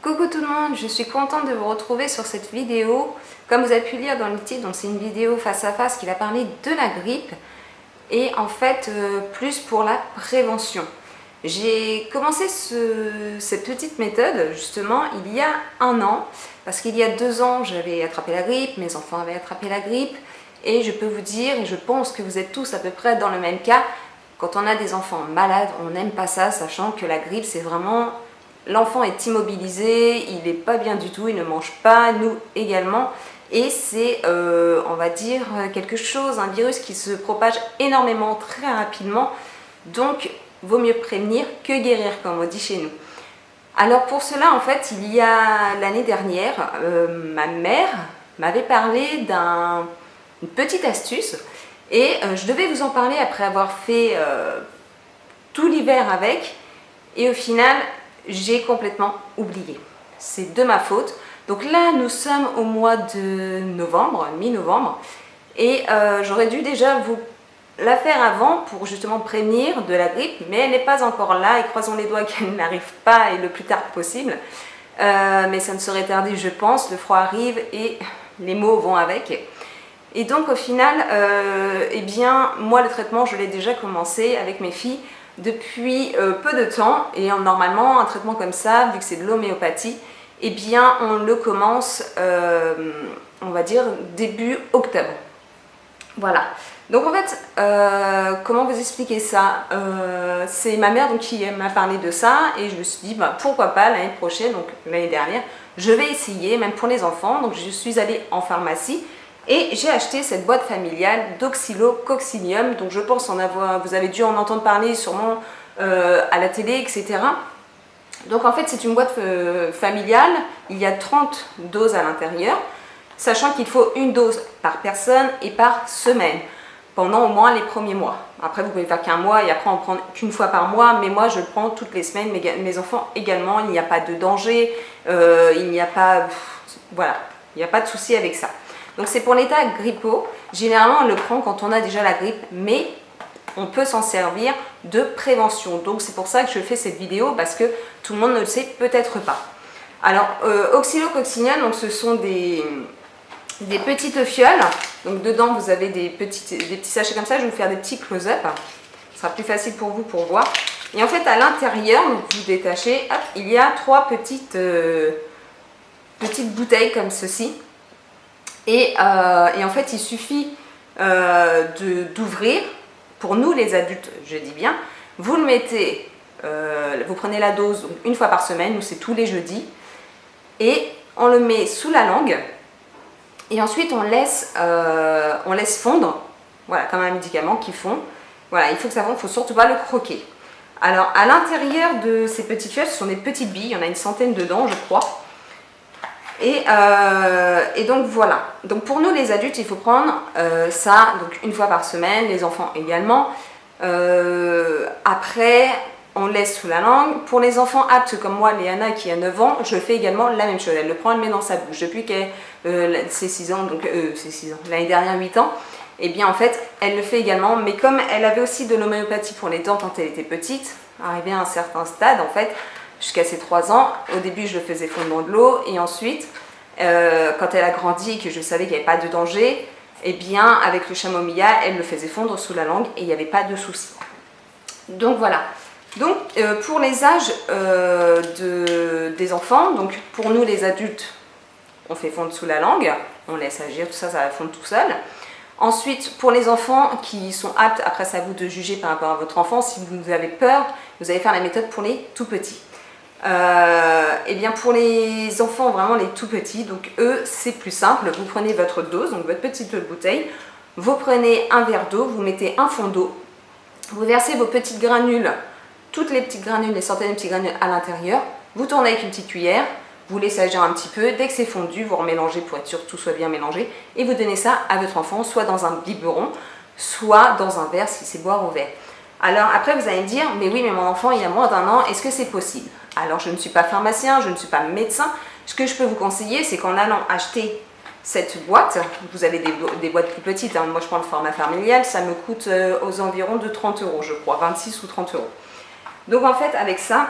Coucou tout le monde, je suis contente de vous retrouver sur cette vidéo. Comme vous avez pu lire dans le titre, c'est une vidéo face à face qui va parler de la grippe et en fait plus pour la prévention. J'ai commencé cette petite méthode justement il y a un an parce qu'il y a 2 ans j'avais attrapé la grippe, mes enfants avaient attrapé la grippe et je peux vous dire, et je pense que vous êtes tous à peu près dans le même cas, quand on a des enfants malades, on n'aime pas ça, sachant que la grippe c'est vraiment... L'enfant est immobilisé, il n'est pas bien du tout, il ne mange pas, nous également. Et c'est, on va dire, quelque chose, un virus qui se propage énormément, très rapidement. Donc, vaut mieux prévenir que guérir, comme on dit chez nous. Alors pour cela, en fait, il y a l'année dernière, ma mère m'avait parlé d'une petite astuce. Et je devais vous en parler après avoir fait tout l'hiver avec. Et au final... j'ai complètement oublié. C'est de ma faute. Donc là, nous sommes au mois de novembre, mi-novembre. Et j'aurais dû déjà vous la faire avant pour justement prévenir de la grippe. Mais elle n'est pas encore là et croisons les doigts qu'elle n'arrive pas et le plus tard possible. Mais ça ne serait tardé, je pense. Le froid arrive et les maux vont avec. Et donc au final, eh bien, moi le traitement, je l'ai déjà commencé avec mes filles. Depuis peu de temps, et normalement un traitement comme ça, vu que c'est de l'homéopathie, eh bien on le commence, on va dire début octobre. Voilà. Donc en fait, comment vous expliquer ça, c'est ma mère donc, qui m'a parlé de ça, et je me suis dit bah, pourquoi pas l'année prochaine, donc l'année dernière, je vais essayer, même pour les enfants. Donc je suis allée en pharmacie. Et j'ai acheté cette boîte familiale d'Oxylococcinium, donc je pense vous avez dû en entendre parler sûrement à la télé, etc. Donc en fait c'est une boîte familiale, il y a 30 doses à l'intérieur, sachant qu'il faut une dose par personne et par semaine, pendant au moins les premiers mois. Après vous pouvez faire qu'un mois et après en prendre qu'une fois par mois, mais moi je le prends toutes les semaines, mes enfants également, il n'y a pas de danger, il n'y a pas... voilà, il n'y a pas de souci avec ça. Donc c'est pour l'état grippaux. Généralement on le prend quand on a déjà la grippe, mais on peut s'en servir de prévention. Donc c'est pour ça que je fais cette vidéo, parce que tout le monde ne le sait peut-être pas. Alors Oxylococcinium, donc ce sont des petites fioles. Donc dedans vous avez des petits sachets comme ça. Je vais vous faire des petits close-up. Ce sera plus facile pour vous pour voir. Et en fait à l'intérieur, vous détachez, hop, il y a 3 petites bouteilles comme ceci. Et en fait, il suffit d'ouvrir, pour nous les adultes, je dis bien, vous le mettez, vous prenez la dose donc, une fois par semaine, nous c'est tous les jeudis, et on le met sous la langue, et ensuite on laisse fondre, voilà, comme un médicament qui fond. Voilà, il faut que ça fonde, il ne faut surtout pas le croquer. Alors, à l'intérieur de ces petites fioles, ce sont des petites billes, il y en a une centaine dedans, je crois. Et donc voilà, donc pour nous les adultes il faut prendre ça donc une fois par semaine, les enfants également. Après on laisse sous la langue. Pour les enfants aptes comme moi, Léana qui a 9 ans, je fais également la même chose, elle le prend, elle le met dans sa bouche. Depuis qu'elle c'est 6 ans, donc c'est 6 ans, l'année dernière 8 ans, et bien en fait elle le fait également, mais comme elle avait aussi de l'homéopathie pour les dents quand elle était petite, arrivée à un certain stade en fait, jusqu'à ses 3 ans, au début je le faisais fondre dans de l'eau et ensuite, quand elle a grandi et que je savais qu'il n'y avait pas de danger, eh bien avec le chamomilla, elle le faisait fondre sous la langue et il n'y avait pas de souci. Donc voilà. Donc pour les âges des enfants, donc pour nous les adultes, on fait fondre sous la langue, on laisse agir, tout ça, ça va fondre tout seul. Ensuite, pour les enfants qui sont aptes, après c'est à vous de juger par rapport à votre enfant, si vous avez peur, vous allez faire la méthode pour les tout petits. Et bien pour les enfants vraiment les tout petits, donc eux c'est plus simple, vous prenez votre dose, donc votre petite bouteille, vous prenez un verre d'eau, vous mettez un fond d'eau, vous versez vos petites granules, toutes les petites granules, les centaines de petites granules à l'intérieur, vous tournez avec une petite cuillère, vous laissez agir un petit peu, dès que c'est fondu, vous remélangez pour être sûr que tout soit bien mélangé, et vous donnez ça à votre enfant, soit dans un biberon, soit dans un verre si c'est boire au verre. Alors après vous allez me dire, mais oui mais mon enfant il a moins d'1 an, est-ce que c'est possible? Alors je ne suis pas pharmacien, je ne suis pas médecin, ce que je peux vous conseiller c'est qu'en allant acheter cette boîte, vous avez des boîtes plus petites, hein. Moi je prends le format familial, ça me coûte aux environs de 30 € je crois, 26 ou 30 €. Donc en fait avec ça,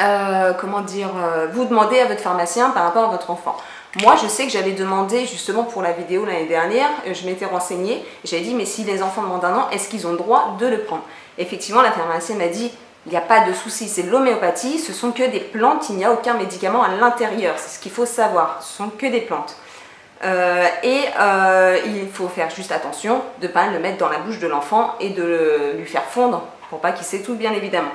vous demandez à votre pharmacien par rapport à votre enfant. Moi, je sais que j'avais demandé justement pour la vidéo l'année dernière, je m'étais renseignée, j'avais dit mais si les enfants de moins d'1 an, est-ce qu'ils ont le droit de le prendre? Effectivement, la pharmacienne m'a dit il n'y a pas de souci, c'est de l'homéopathie, ce sont que des plantes, il n'y a aucun médicament à l'intérieur, c'est ce qu'il faut savoir, ce sont que des plantes. Il faut faire juste attention de ne pas le mettre dans la bouche de l'enfant et de lui faire fondre pour pas qu'il s'étouffe bien évidemment.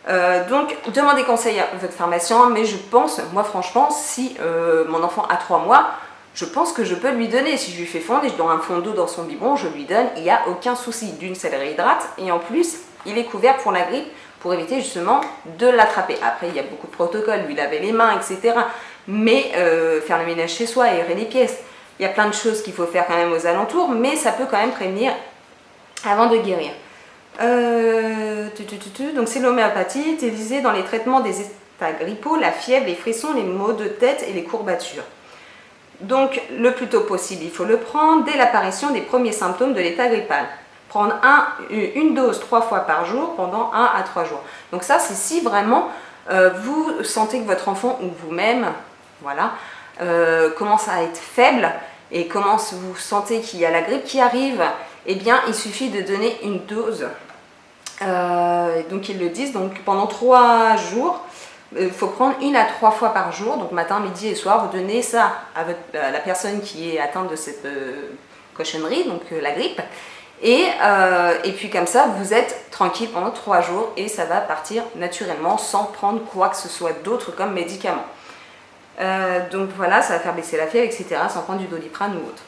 Donc demandez conseil à votre pharmacien, mais je pense, moi franchement, si mon enfant a 3 mois, je pense que je peux lui donner. Si je lui fais fondre et je donne un fond d'eau dans son biberon, je lui donne, il n'y a aucun souci. D'une, ça le réhydrate et en plus, il est couvert pour la grippe pour éviter justement de l'attraper. Après, il y a beaucoup de protocoles, lui laver les mains, etc. Mais faire le ménage chez soi, aérer les pièces, il y a plein de choses qu'il faut faire quand même aux alentours, mais ça peut quand même prévenir avant de guérir. Donc c'est l'homéopathie utilisée dans les traitements des états grippaux, la fièvre, les frissons, les maux de tête et les courbatures. Donc le plus tôt possible, il faut le prendre dès l'apparition des premiers symptômes de l'état grippal. Prendre une dose 3 fois par jour pendant 1 à 3 jours. Donc ça, c'est si vraiment vous sentez que votre enfant ou vous-même voilà, commence à être faible et vous sentez qu'il y a la grippe qui arrive, eh bien il suffit de donner une dose. Donc ils le disent, donc pendant 3 jours, il faut prendre 1 à 3 fois par jour, donc matin, midi et soir, vous donnez ça à la personne qui est atteinte de cette cochonnerie, donc la grippe. Et puis comme ça, vous êtes tranquille pendant 3 jours et ça va partir naturellement sans prendre quoi que ce soit d'autre comme médicament. Donc voilà, ça va faire baisser la fièvre, etc. sans prendre du Doliprane ou autre.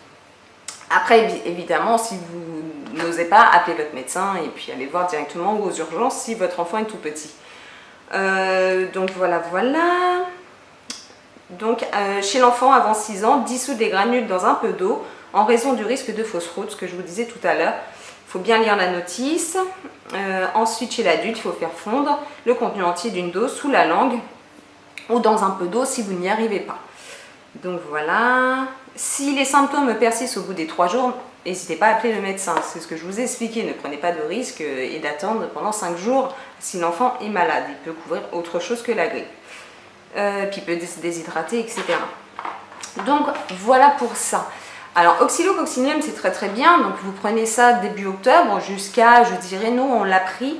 Après, évidemment, si vous n'osez pas, appelez votre médecin et puis allez voir directement aux urgences si votre enfant est tout petit. Donc voilà. Donc chez l'enfant avant 6 ans, dissoudre les granules dans un peu d'eau en raison du risque de fausse route, ce que je vous disais tout à l'heure. Il faut bien lire la notice. Ensuite, chez l'adulte, il faut faire fondre le contenu entier d'une dose sous la langue ou dans un peu d'eau si vous n'y arrivez pas. Donc voilà. Si les symptômes persistent au bout des 3 jours, n'hésitez pas à appeler le médecin. C'est ce que je vous ai expliqué. Ne prenez pas de risque et d'attendre pendant 5 jours si l'enfant est malade. Il peut couvrir autre chose que la grippe. Puis il peut se déshydrater, etc. Donc voilà pour ça. Alors Oxylo-Coccinium, c'est très très bien. Donc vous prenez ça début octobre jusqu'à, je dirais, nous on l'a pris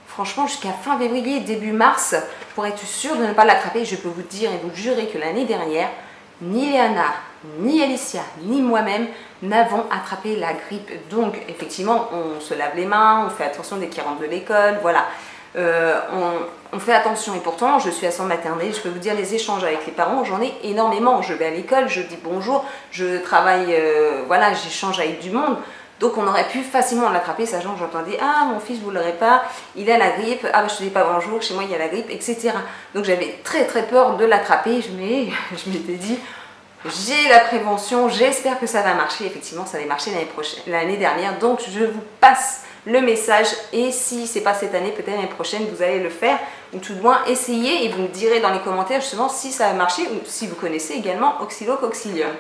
franchement jusqu'à fin février, début mars, pour être sûr de ne pas l'attraper. Je peux vous dire et vous jurer que l'année dernière, ni Léana, ni Alicia, ni moi-même n'avons attrapé la grippe. Donc effectivement, on se lave les mains, on fait attention dès qu'ils rentrent de l'école, voilà. On fait attention et pourtant je suis à centre maternelle, je peux vous dire les échanges avec les parents, j'en ai énormément. Je vais à l'école, je dis bonjour, je travaille, voilà, j'échange avec du monde. Donc on aurait pu facilement l'attraper, sachant que j'entendais ah mon fils vous l'aurez pas, il a la grippe, ah bah, je te dis pas bonjour, chez moi il y a la grippe, etc. Donc j'avais très très peur de l'attraper, je m'étais dit j'ai la prévention, j'espère que ça va marcher. Effectivement ça avait marché l'année dernière, donc je vous passe le message et si c'est pas cette année, peut-être l'année prochaine vous allez le faire ou tout de moins essayer et vous me direz dans les commentaires justement si ça a marché ou si vous connaissez également Oxylo-Coccinium.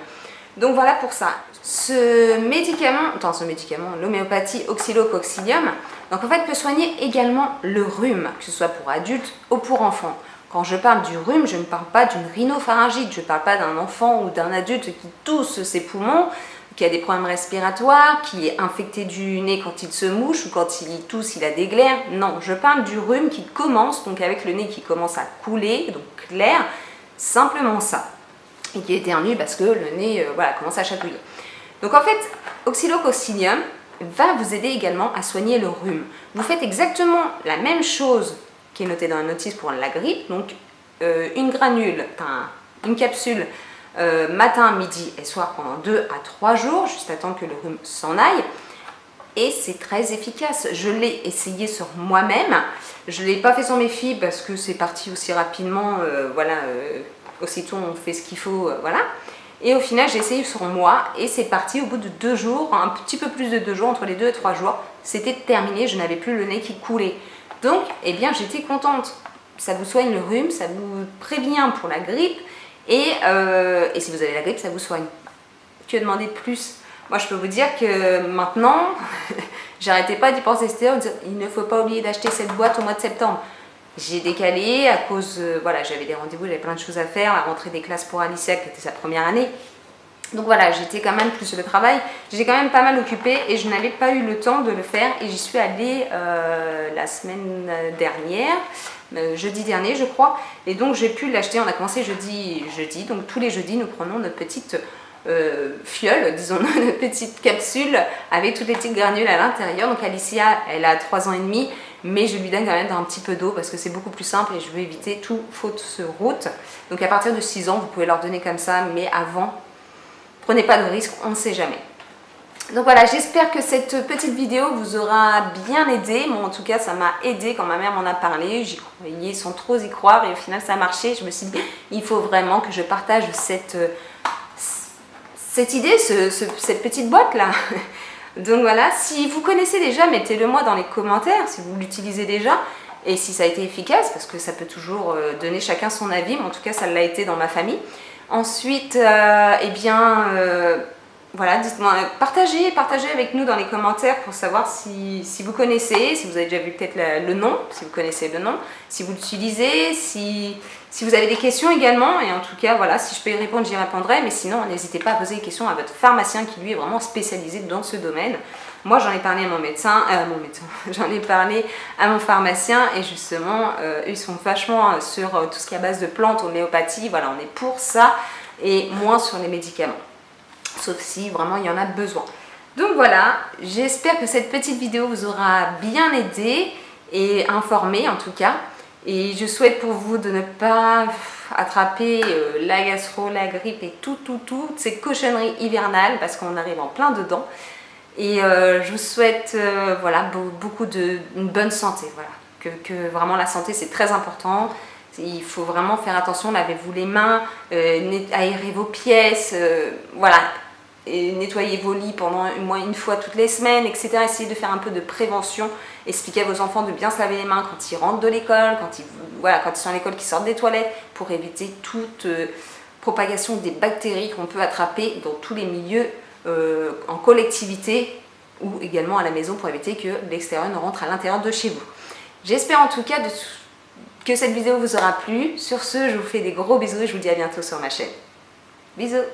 Donc voilà pour ça. Ce médicament, l'homéopathie Oxylo-Coccinium, donc en fait peut soigner également le rhume, que ce soit pour adultes ou pour enfants. Quand je parle du rhume, je ne parle pas d'une rhinopharyngite, je ne parle pas d'un enfant ou d'un adulte qui tousse ses poumons, qui a des problèmes respiratoires, qui est infecté du nez quand il se mouche ou quand il tousse, il a des glaires. Non, je parle du rhume qui commence, donc avec le nez qui commence à couler, donc clair, simplement ça. Et qui éternue parce que le nez voilà, commence à chatouiller. Donc en fait, Oxylo-Coccinium va vous aider également à soigner le rhume. Vous faites exactement la même chose qui est notée dans la notice pour la grippe, donc une granule, une capsule matin, midi et soir pendant 2 à 3 jours, juste à temps que le rhume s'en aille. Et c'est très efficace. Je l'ai essayé sur moi-même. Je ne l'ai pas fait sur mes filles parce que c'est parti aussi rapidement, aussitôt on fait ce qu'il faut, voilà. Et au final, j'ai essayé sur moi et c'est parti au bout de 2 jours, un petit peu plus de 2 jours, entre les 2 et 3 jours. C'était terminé, je n'avais plus le nez qui coulait. Donc, eh bien, j'étais contente. Ça vous soigne le rhume, ça vous prévient pour la grippe et si vous avez la grippe, ça vous soigne. Que demander de plus? Moi, je peux vous dire que maintenant, j'arrêtais pas d'y penser. Il ne faut pas oublier d'acheter cette boîte au mois de septembre. J'ai décalé à cause, voilà, j'avais des rendez-vous, j'avais plein de choses à faire, la rentrée des classes pour Alicia qui était sa première année. Donc voilà, j'étais quand même plus sur le travail, j'étais quand même pas mal occupée et je n'avais pas eu le temps de le faire et j'y suis allée la semaine dernière, jeudi dernier je crois, et donc j'ai pu l'acheter. On a commencé jeudi, donc tous les jeudis nous prenons notre petite fiole, disons notre petite capsule avec toutes les petites granules à l'intérieur. Donc Alicia, elle a 3 ans et demi, mais je lui donne quand même un petit peu d'eau parce que c'est beaucoup plus simple et je veux éviter tout fausse route. Donc à partir de 6 ans, vous pouvez leur donner comme ça, mais avant, prenez pas de risques, on ne sait jamais. Donc voilà, j'espère que cette petite vidéo vous aura bien aidé. Moi en tout cas, ça m'a aidé quand ma mère m'en a parlé. J'y croyais sans trop y croire et au final ça a marché. Je me suis dit, il faut vraiment que je partage cette idée, cette petite boîte là. Donc voilà, si vous connaissez déjà, mettez-le moi dans les commentaires si vous l'utilisez déjà et si ça a été efficace, parce que ça peut toujours donner chacun son avis, mais en tout cas ça l'a été dans ma famille. Ensuite, eh bien, voilà, dites-moi, partagez avec nous dans les commentaires pour savoir si vous connaissez, si vous avez déjà vu peut-être le nom, si vous connaissez le nom, si vous l'utilisez, si vous avez des questions également. Et en tout cas, voilà, si je peux y répondre, j'y répondrai. Mais sinon, n'hésitez pas à poser des questions à votre pharmacien qui lui est vraiment spécialisé dans ce domaine. Moi, j'en ai parlé à mon médecin, j'en ai parlé à mon pharmacien et justement, ils sont vachement sur tout ce qui est à base de plantes, homéopathie. Voilà, on est pour ça et moins sur les médicaments. Sauf si vraiment il y en a besoin. Donc voilà, j'espère que cette petite vidéo vous aura bien aidé et informé en tout cas. Et je souhaite pour vous de ne pas attraper la gastro, la grippe et toutes ces cochonneries hivernales parce qu'on arrive en plein dedans. Et je vous souhaite voilà, beaucoup une bonne santé. Voilà. Que vraiment la santé c'est très important. Il faut vraiment faire attention, lavez-vous les mains, aérez vos pièces, voilà, et nettoyez vos lits pendant au moins une fois toutes les semaines, etc. Essayez de faire un peu de prévention, expliquez à vos enfants de bien se laver les mains quand ils rentrent de l'école, quand ils sont à l'école, qu'ils sortent des toilettes, pour éviter toute propagation des bactéries qu'on peut attraper dans tous les milieux en collectivité ou également à la maison pour éviter que l'extérieur ne rentre à l'intérieur de chez vous. J'espère en tout cas que cette vidéo vous aura plu. Sur ce, je vous fais des gros bisous et je vous dis à bientôt sur ma chaîne. Bisous!